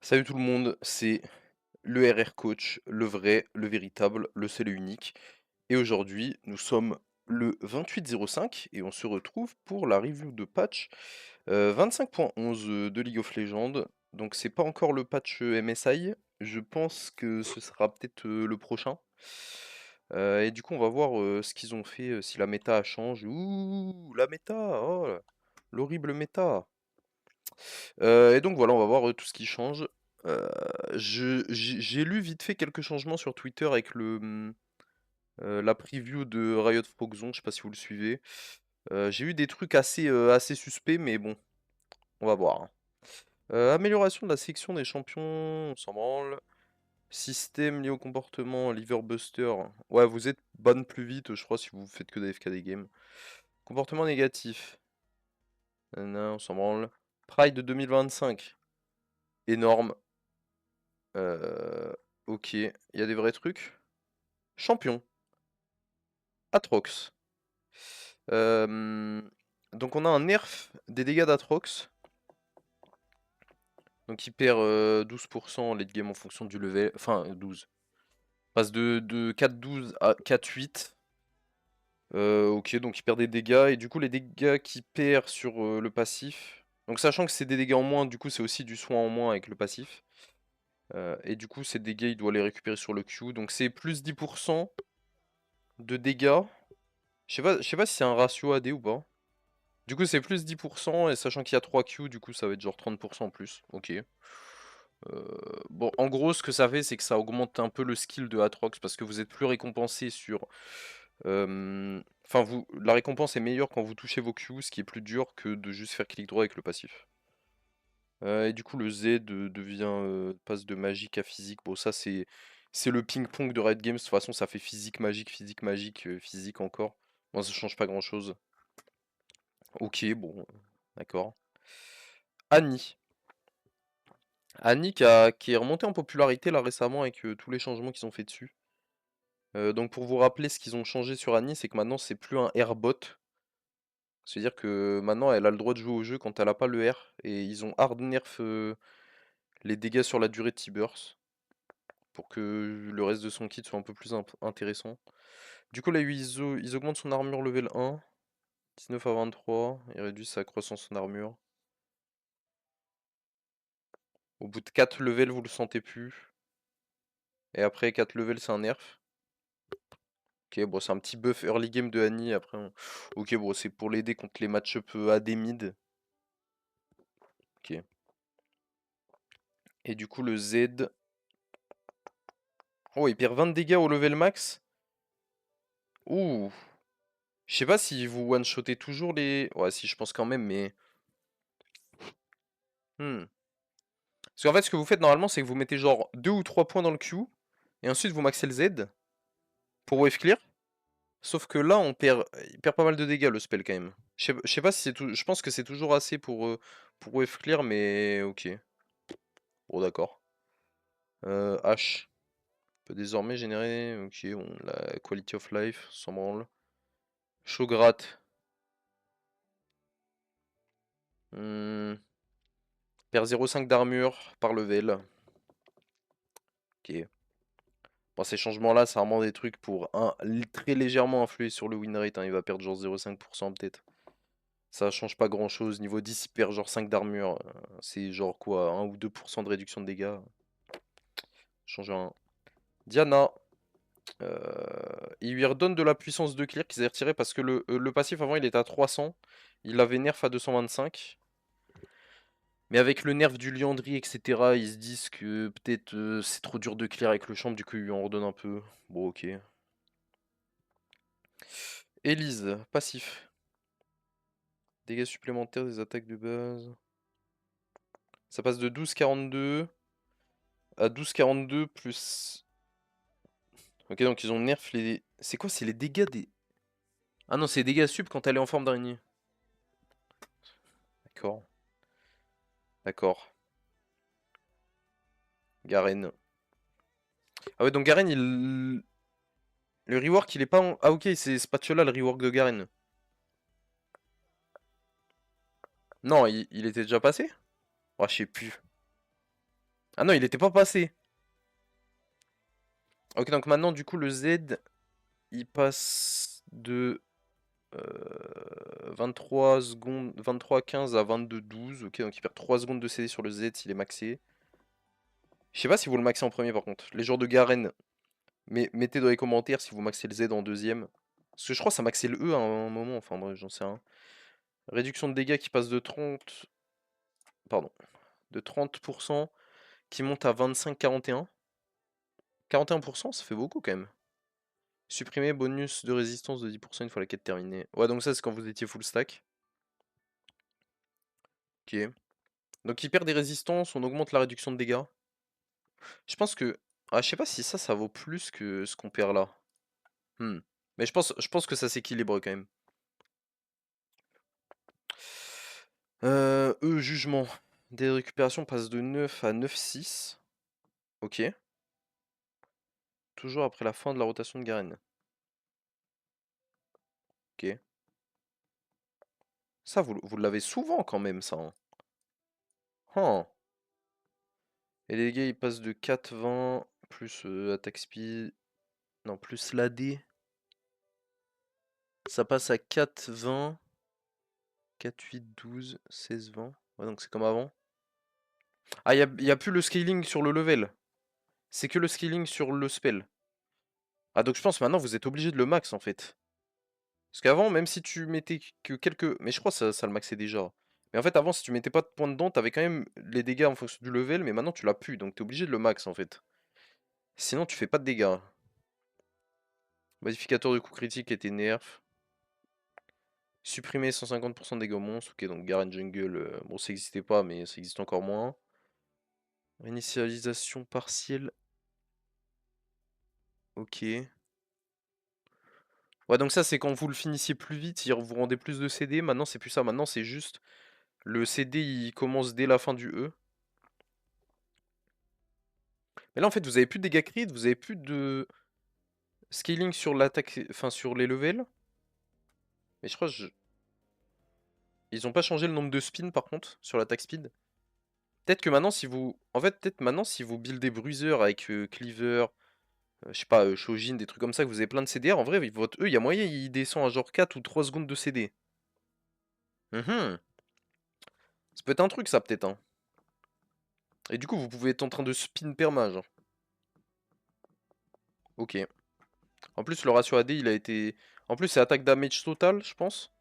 Salut tout le monde, c'est le RR Coach, le vrai, le véritable, le seul et unique. Et aujourd'hui, nous sommes le 28-05 et on se retrouve pour la review de patch 25.11 de League of Legends. Donc c'est pas encore le patch MSI, je pense que ce sera peut-être le prochain. Et du coup on va voir ce qu'ils ont fait, si la méta change. Ouh, la méta, oh, l'horrible méta. Et donc voilà, on va voir tout ce qui change. J'ai lu vite fait quelques changements sur Twitter avec la preview de Riot Frogzone, je sais pas si vous le suivez. J'ai eu des trucs assez suspects, mais bon, on va voir, hein. Amélioration de la sélection des champions, on s'en branle. Système lié au comportement, Liver Buster. Ouais, vous êtes ban plus vite, je crois, si vous faites que des FK des games. Comportement négatif. Non, on s'en branle. Pride 2025. Énorme. Ok, il y a des vrais trucs. Champion. Atrox. Euh, donc on a un nerf des dégâts d'Atrox. Donc il perd 12% late game en fonction du level. Enfin 12. Passe de 4-12 à 4-8. Ok, donc il perd des dégâts. Et du coup les dégâts qu'il perd sur le passif. Donc sachant que c'est des dégâts en moins, du coup c'est aussi du soin en moins avec le passif. Et du coup ces dégâts il doit les récupérer sur le Q. Donc c'est plus 10% de dégâts. Je sais pas si c'est un ratio AD ou pas. Du coup, c'est plus 10%, et sachant qu'il y a 3 Q, du coup, ça va être genre 30% en plus. Ok. Bon, en gros, ce que ça fait, c'est que ça augmente un peu le skill de Atrox, parce que vous êtes plus récompensé sur... Enfin, la récompense est meilleure quand vous touchez vos Q, ce qui est plus dur que de juste faire clic droit avec le passif. Et du coup, le Z passe de magique à physique. Bon, ça, c'est le ping-pong de Riot Games. De toute façon, ça fait physique, magique, physique encore. Moi, ça change pas grand-chose. Ok, bon, d'accord. Annie. Annie qui est remontée en popularité là récemment avec tous les changements qu'ils ont fait dessus. Donc pour vous rappeler ce qu'ils ont changé sur Annie, c'est que maintenant c'est plus un airbot. C'est-à-dire que maintenant elle a le droit de jouer au jeu quand elle a pas le R. Et ils ont hard nerf les dégâts sur la durée de T-Burst. Pour que le reste de son kit soit un peu plus intéressant. Du coup là ils augmentent son armure level 1. 19 à 23. Ils réduisent sa croissance en armure. Au bout de 4 levels vous le sentez plus. Et après 4 levels c'est un nerf. Ok, bon, c'est un petit buff early game de Annie. Après, ok, bon, c'est pour l'aider contre les match-up AD mid. Ok. Et du coup, le Z. Oh, il perd 20 dégâts au level max. Ouh. Je sais pas si vous one-shotez toujours les. Ouais, si, je pense quand même, mais. Hmm. Parce qu'en fait, ce que vous faites normalement, c'est que vous mettez genre 2 ou 3 points dans le Q. Et ensuite, vous maxez le Z pour wave clear. Sauf que là, il perd pas mal de dégâts le spell quand même. Je sais pas si c'est tout. Je pense que c'est toujours assez pour wave clear, mais ok. Bon, d'accord. H. Peut désormais générer, ok, la quality of life, sans branle. Chaud gratte. Perd 0,5 d'armure par level. Ok. Bon, ces changements-là, c'est vraiment des trucs pour très légèrement influer sur le win rate, hein. Il va perdre genre 0,5% peut-être. Ça change pas grand-chose. Niveau 10, il perd genre 5 d'armure. C'est genre quoi, 1 ou 2% de réduction de dégâts. Change un. Diana. Il lui redonne de la puissance de clear qu'ils avaient retiré parce que le passif avant il était à 300. Il avait nerf à 225. Mais avec le nerf du Liandry, etc., ils se disent que peut-être c'est trop dur de clear avec le champ, du coup ils lui en redonnent un peu. Bon, ok. Elise, passif. Dégâts supplémentaires des attaques de base. Ça passe de 12,42 à 12,42 plus... Ok, donc ils ont nerf les... C'est quoi? C'est les dégâts des... Ah non, c'est les dégâts sup quand elle est en forme d'araignée. D'accord. D'accord. Garen. Ah ouais, donc Garen, il... Le rework, il est pas en... Ah ok, c'est Spatula, le rework de Garen. Non, il était déjà passé? Ah, je sais plus. Ah non, il était pas passé. Ok, donc maintenant, du coup, le Z, il passe de 23 secondes, 23,15 à 22,12. Ok, donc il perd 3 secondes de CD sur le Z s'il est maxé. Je sais pas si vous le maxez en premier par contre. Les joueurs de Garen, mais mettez dans les commentaires si vous maxez le Z en deuxième. Parce que je crois que ça maxait le E à un moment, enfin bref, j'en sais rien. Réduction de dégâts qui passe de 30. Pardon. De 30% qui monte à 25,41. 41%, ça fait beaucoup quand même. Supprimer bonus de résistance de 10% une fois la quête terminée. Ouais, donc ça c'est quand vous étiez full stack. Ok. Donc il perd des résistances, on augmente la réduction de dégâts. Je pense que... Ah, je sais pas si ça vaut plus que ce qu'on perd là. Hmm. Mais je pense que ça s'équilibre quand même. Jugement. Des récupérations passent de 9 à 9,6. Ok. Toujours après la fin de la rotation de Garen. Ok. Ça, vous l'avez souvent quand même, ça, hein. Huh. Et les dégâts, ils passent de 4,20 plus attaque speed. Non, plus l'AD. Ça passe à 4,20. 4, 8, 12, 16, 20. Ouais, donc c'est comme avant. Ah, y a plus le scaling sur le level. C'est que le scaling sur le spell. Ah, donc je pense maintenant vous êtes obligé de le max en fait. Parce qu'avant, même si tu mettais que quelques. Mais je crois que ça le maxait déjà. Mais en fait, avant, si tu mettais pas de points dedans, t'avais quand même les dégâts en fonction du level, mais maintenant tu l'as plus, donc t'es obligé de le max en fait. Sinon, tu fais pas de dégâts. Modificateur de coup critique était nerf. Supprimer 150% de dégâts aux monstres. Ok, donc Garen Jungle, bon, ça n'existait pas, mais ça existe encore moins. Initialisation partielle. Ok. Ouais, donc ça, c'est quand vous le finissiez plus vite, vous rendez plus de CD. Maintenant, c'est plus ça. Maintenant, c'est juste le CD, il commence dès la fin du E. Mais là, en fait, vous avez plus de dégâts crit, vous avez plus de scaling sur l'attaque, enfin sur les levels. Mais je crois que ils ont pas changé le nombre de spins par contre sur l'attaque speed. Peut-être que maintenant, si vous, en fait, peut-être maintenant, si vous buildez Bruiser avec Cleaver, je sais pas, Shojin, des trucs comme ça, que vous avez plein de CDR, en vrai, votre E, il y a moyen, il descend à genre 4 ou 3 secondes de CD. Mhm. Ça peut être un truc, ça, peut-être, hein. Et du coup, vous pouvez être en train de spin perma, genre. Ok. En plus, le ratio AD, il a été... En plus, c'est attaque damage total, je pense.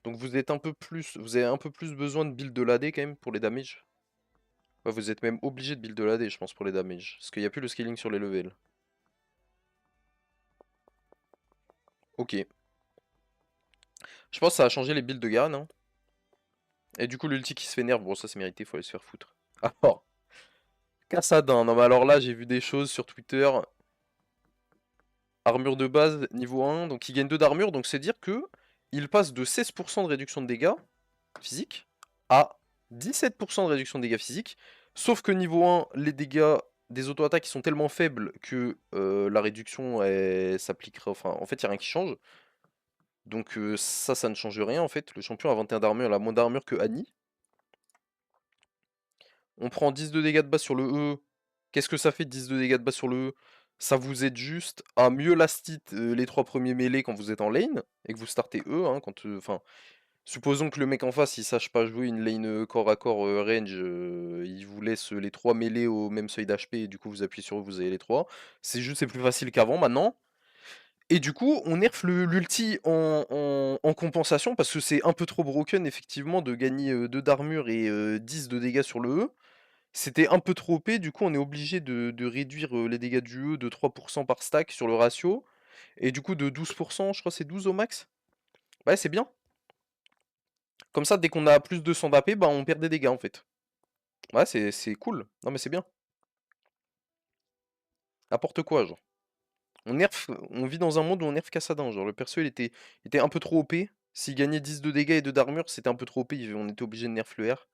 Donc vous êtes un peu plus... Vous avez un peu plus besoin de build de l'AD quand même pour les damages. Ouais, vous êtes même obligé de build de l'AD, je pense, pour les damages. Parce qu'il n'y a plus le scaling sur les levels. Ok. Je pense que ça a changé les builds de Garen, hein. Et du coup, l'ulti qui se fait nerf, bon, ça c'est mérité, faut aller se faire foutre. Alors, Kassadin. Non, mais alors là, j'ai vu des choses sur Twitter. Armure de base, niveau 1. Donc il gagne 2 d'armure. Donc c'est dire que il passe de 16% de réduction de dégâts physiques à 17% de réduction de dégâts physiques. Sauf que niveau 1, les dégâts des auto-attaques sont tellement faibles que la réduction s'appliquera. Enfin, en fait, il n'y a rien qui change. Donc ça ne change rien en fait. Le champion a 21 d'armure, il a moins d'armure que Annie. On prend 10 de dégâts de base sur le E. Qu'est-ce que ça fait 10 de dégâts de base sur le E? Ça vous aide juste à mieux last hit les 3 premiers mêlés quand vous êtes en lane et que vous startez E. Hein, enfin, supposons que le mec en face il sache pas jouer une lane corps à corps range, il vous laisse les 3 mêlés au même seuil d'HP et du coup vous appuyez sur eux, vous avez les 3. C'est juste c'est plus facile qu'avant maintenant. Et du coup, on nerf l'ulti en compensation parce que c'est un peu trop broken effectivement de gagner 2 d'armure et 10 de dégâts sur le E. C'était un peu trop OP, du coup on est obligé de réduire les dégâts du E de 3% par stack sur le ratio. Et du coup de 12%, je crois que c'est 12 au max. Ouais, c'est bien. Comme ça, dès qu'on a plus de 100 d'AP, bah on perd des dégâts en fait. Ouais, c'est cool. Non mais c'est bien. N'importe quoi, genre. On vit dans un monde où on nerf Kassadin. Genre le perso il était un peu trop OP. S'il gagnait 10 de dégâts et 2 d'armure, c'était un peu trop OP. On était obligé de nerf le R.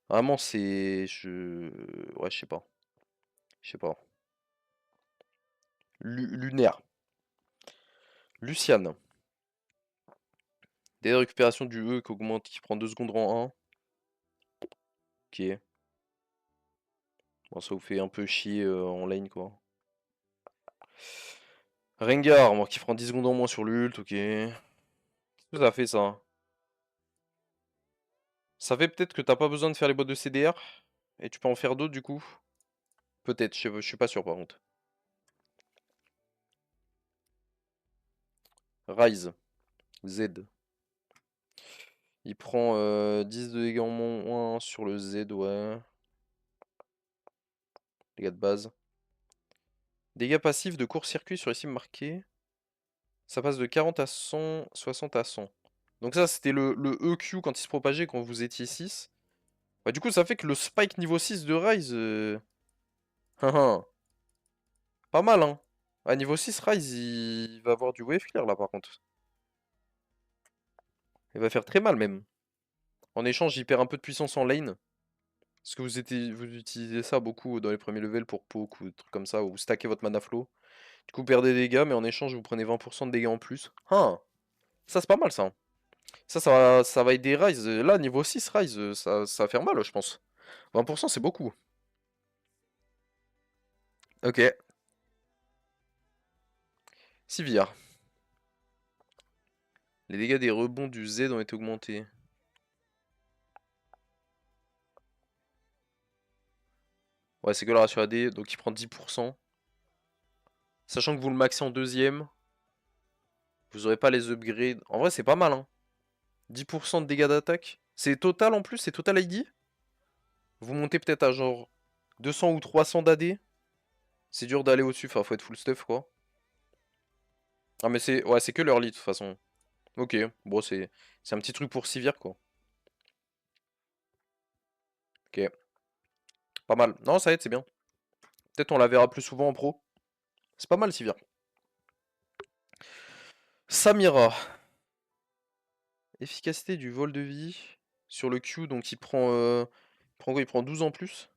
Vraiment, c'est. Ouais, je sais pas. Je sais pas. Lunaire. Luciane. Des récupérations du E qui augmente, qui prend 2 secondes rang 1. Ok. Bon, ça vous fait un peu chier en lane, quoi. Rengar, moi qui prend 10 secondes en moins sur l'ult, ok. Qu'est-ce que ça fait ça? Ça fait peut-être que t'as pas besoin de faire les bots de CDR et tu peux en faire d'autres du coup? Peut-être, je suis pas sûr par contre. Rise, Z. Il prend 10 de dégâts en moins sur le Z, ouais. Dégâts de base. Dégâts passifs de court-circuit sur les cibles marquées. Ça passe de 40 à 100, 60 à 100. Donc ça, c'était le EQ quand il se propageait quand vous étiez 6. Bah, du coup, ça fait que le spike niveau 6 de Rise... hein, hein. Pas mal, hein. À niveau 6, Rise, il va avoir du wave clear, là, par contre. Il va faire très mal, même. En échange, il perd un peu de puissance en lane. Parce que vous utilisez ça beaucoup dans les premiers levels pour poke ou des trucs comme ça, où vous stackez votre mana flow. Du coup, vous perdez des dégâts, mais en échange, vous prenez 20% de dégâts en plus. Ah, ça, c'est pas mal, ça. Ça va aider Rise. Là, niveau 6, Rise, ça va faire mal, je pense. 20%, c'est beaucoup. Ok. Sivir. Les dégâts des rebonds du Z ont été augmentés. Ouais, c'est que le ratio AD, donc il prend 10%. Sachant que vous le maxez en deuxième, vous aurez pas les upgrades. En vrai, c'est pas mal, hein. 10% de dégâts d'attaque. C'est total en plus, c'est total ID. Vous montez peut-être à genre 200 ou 300 d'AD. C'est dur d'aller au-dessus, enfin, faut être full stuff, quoi. Ah, mais c'est ouais, c'est que l'early, de toute façon. Ok, bon, c'est un petit truc pour Sivir, quoi. Ok, pas mal. Non, ça aide, c'est bien. Peut-être on la verra plus souvent en pro. C'est pas mal, Sivir. Samira. Efficacité du vol de vie sur le Q, donc il prend quoi? Il prend 12 en plus?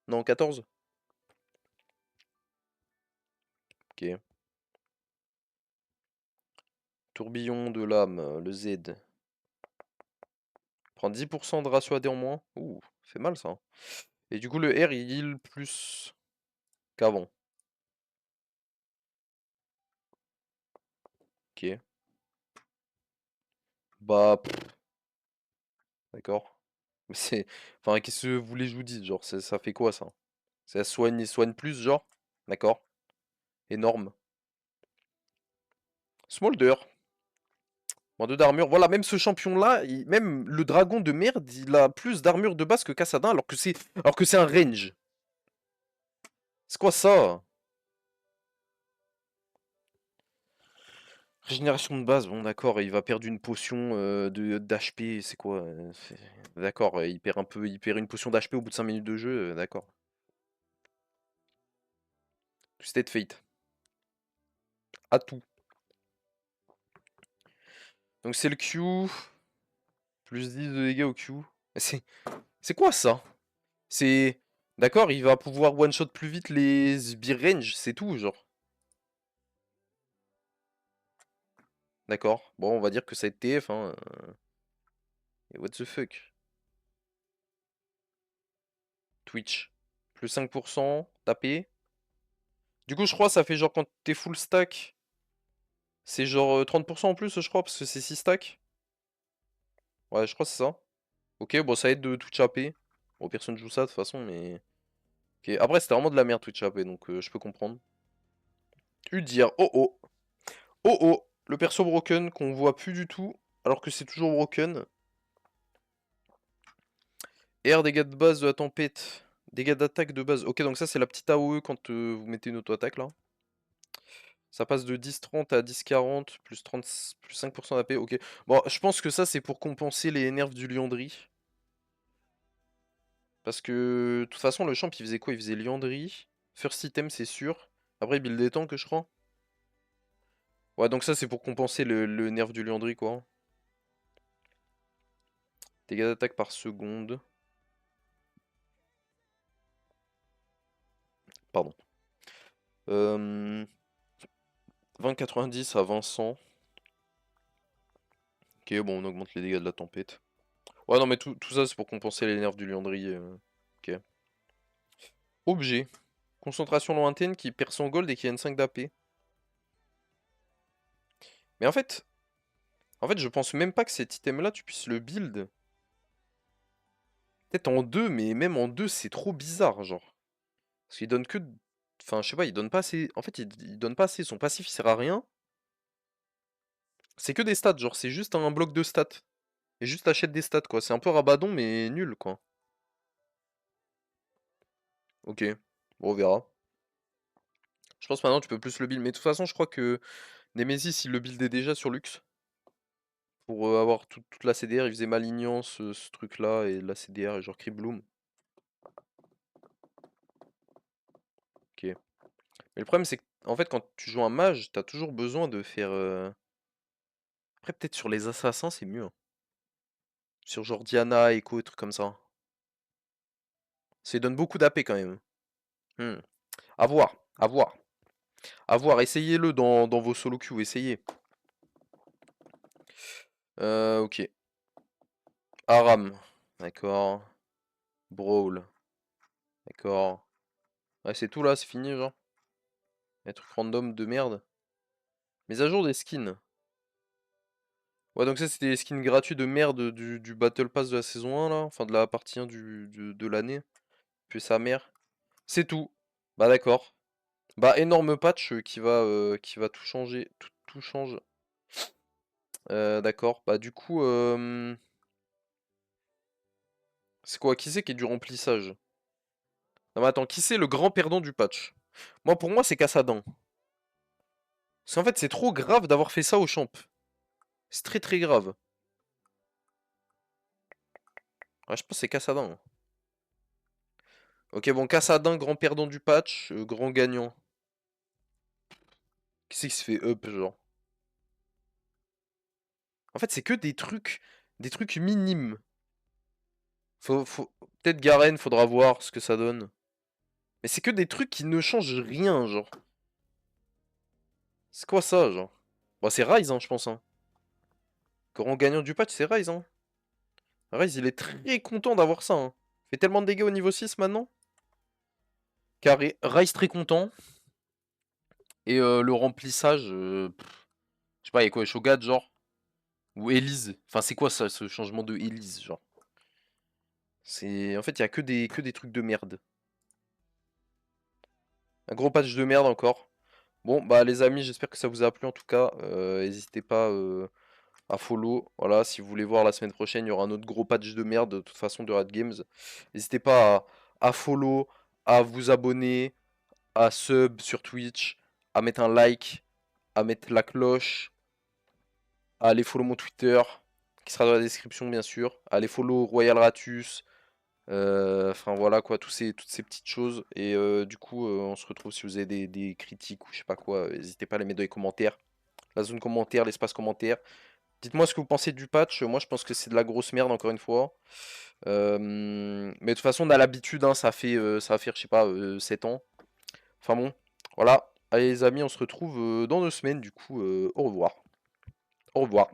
Non, 14? Ok. Tourbillon de l'âme, le Z. Prend 10% de ratio AD en moins. Ouh, fait mal ça, hein. Et du coup, le R, il heal plus qu'avant. Ok. Bah, d'accord. Mais c'est... Enfin, qu'est-ce que vous voulez que je vous dise? Genre, ça fait quoi ça? Ça soigne plus, genre? D'accord. Énorme. Smolder. Moins 2 d'armure. Voilà, même ce champion-là, même le dragon de merde, il a plus d'armure de base que Kassadin alors que c'est un range. C'est quoi ça? Régénération de base, bon d'accord, il va perdre une potion d'HP, c'est quoi? D'accord, il perd une potion d'HP au bout de 5 minutes de jeu, d'accord. Twisted Fate. À tout. Donc c'est le Q, plus 10 de dégâts au Q. C'est quoi ça? C'est... D'accord, il va pouvoir one-shot plus vite les sbires range, c'est tout, genre. D'accord, bon, on va dire que ça a été TF, hein. Et what the fuck? Twitch. Plus 5%, tapé. Du coup, je crois que ça fait genre quand t'es full stack, c'est genre 30% en plus, je crois, parce que c'est 6 stacks. Ouais, je crois que c'est ça. Ok, bon, ça aide de Twitch AP. Bon, personne joue ça de toute façon, mais... Ok, après, c'était vraiment de la merde Twitch AP, donc je peux comprendre. Udyr, oh oh. Oh oh, le perso broken qu'on voit plus du tout, alors que c'est toujours broken. R, dégâts de base de la tempête. Dégâts d'attaque de base. Ok, donc ça, c'est la petite AOE quand vous mettez une auto-attaque, là. Ça passe de 10-30 à 10-40, plus 30, plus 5% d'AP, ok. Bon, je pense que ça, c'est pour compenser les nerfs du Liandry. Parce que, de toute façon, le champ, il faisait quoi? Il faisait Liandry. First item, c'est sûr. Après, il build des tanks, je crois. Ouais, donc ça, c'est pour compenser le nerf du Liandry, quoi. Dégâts d'attaque par seconde. Pardon. 20-90 à 20-100. Ok, bon, on augmente les dégâts de la tempête. Ouais, non, mais tout ça, c'est pour compenser les nerfs du Liandry. Ok. Objet. Concentration lointaine qui perd son gold et qui a une 5 d'AP. Mais en fait, je pense même pas que cet item-là, tu puisses le build. Peut-être en 2, mais même en 2, c'est trop bizarre, genre. Parce qu'il donne que... Enfin, je sais pas, il donne pas assez... En fait, il donne pas assez. Son passif, il sert à rien. C'est que des stats, genre, c'est juste un bloc de stats. Et juste achète des stats, quoi. C'est un peu Rabadon, mais nul, quoi. Ok, bon, on verra. Je pense maintenant tu peux plus le build. Mais de toute façon, je crois que Nemesis, il le buildait déjà sur Lux. Pour avoir toute la CDR, il faisait Malignan, ce truc-là, et la CDR, et genre Cribloom. Ok. Mais le problème, c'est qu'en fait, quand tu joues un mage, t'as toujours besoin de faire... Après, peut-être sur les assassins, c'est mieux, hein. Sur genre Diana, Echo, et trucs comme ça. Ça lui donne beaucoup d'AP quand même. Hmm. À voir, à voir. À voir, essayez-le dans vos solo queue, essayez. Ok. Aram, d'accord. Brawl, d'accord. Ouais, c'est tout là, c'est fini, genre. Les trucs random de merde. Mise à jour des skins. Ouais, donc ça, c'était les skins gratuits de merde du Battle Pass de la saison 1, là. Enfin, de la partie 1 de l'année. Puis sa mère. C'est tout. Bah, d'accord. Bah, énorme patch qui va tout changer. Tout change. D'accord. Bah, du coup, c'est quoi? Qui c'est qui est du remplissage? Non, mais attends, qui c'est le grand perdant du patch? Moi, pour moi, c'est Kassadin. Parce qu'en fait, c'est trop grave d'avoir fait ça au champ. C'est très très grave. Ah, je pense que c'est Kassadin, hein. Ok, bon, Kassadin, grand perdant du patch, grand gagnant. Qui c'est qui se fait up, genre? En fait, c'est que des trucs minimes. Peut-être Garen, faudra voir ce que ça donne. Mais c'est que des trucs qui ne changent rien, genre. C'est quoi ça, genre? Bah, c'est Ryze, hein, je pense, hein. Grand gagnant du patch, c'est Ryze, hein. Ryze, il est très content d'avoir ça, hein. Il fait tellement de dégâts au niveau 6 maintenant. Carré, Ryze très content. Et le remplissage, je sais pas, il y a quoi, Shogat, genre? Ou Elise. Enfin, c'est quoi ça, ce changement de Elise, genre? En fait, il y a que des trucs de merde. Un gros patch de merde encore. Bon, bah les amis, j'espère que ça vous a plu en tout cas. N'hésitez pas à follow. Voilà, si vous voulez voir la semaine prochaine, il y aura un autre gros patch de merde de toute façon de Red Games. N'hésitez pas à follow, à vous abonner, à sub sur Twitch, à mettre un like, à mettre la cloche, à aller follow mon Twitter, qui sera dans la description bien sûr, à aller follow Royal Ratus. Enfin voilà quoi, toutes ces petites choses. Et du coup, on se retrouve si vous avez des critiques ou je sais pas quoi. N'hésitez pas à les mettre dans les commentaires. La zone commentaire, l'espace commentaire. Dites-moi ce que vous pensez du patch. Moi, je pense que c'est de la grosse merde, encore une fois. Mais de toute façon, on a l'habitude, hein, ça va faire, je sais pas, 7 ans. Enfin bon, voilà. Allez les amis, on se retrouve dans 2 semaines. Du coup, au revoir. Au revoir.